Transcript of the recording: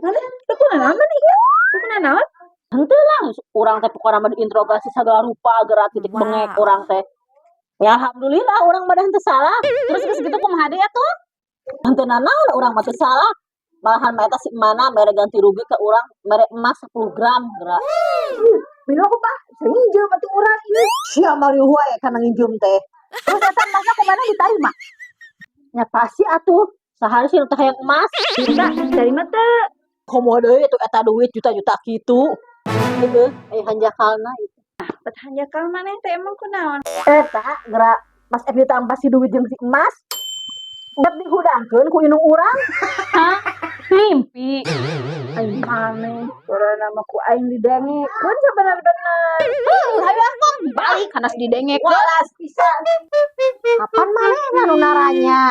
Nanti aku naon nih ya? Aku naon? Henteu lah urang teh pokona mah diinterogasi sagala rupa gerak titik bengek urang teh. Ya alhamdulillah urang mah teu salah. Terus geus kitu kumaha deui atuh? Henteu nanaon urang mah teu salah. Malahan mah eta si emana mere ganti rugi ke urang mere emas 10 gram gerak. Bila aku pak, seinjam atuh urang ieu. Sia mari wae kana nginjum teh. Terus eta emasna kumaha ditarima? Nya pasti atuh sahari sih teh hayang emas. Bisa ditarima teu? Komo deui atuh eta duit juta-juta kitu. Heuh, hanjakalna itu. Hanjakal maneh teh emang kunaon? Eta gerak Mas Edi tambah si duit jeung si emas. Bet dihudangkeun ku indung urang. Hah? Mimpi. Aing maneh, corona mah ku aing didengekeun sabener-bener. Hayang mah balik kana didengekeun. Walas pisan. Kapan manehna nu naranya?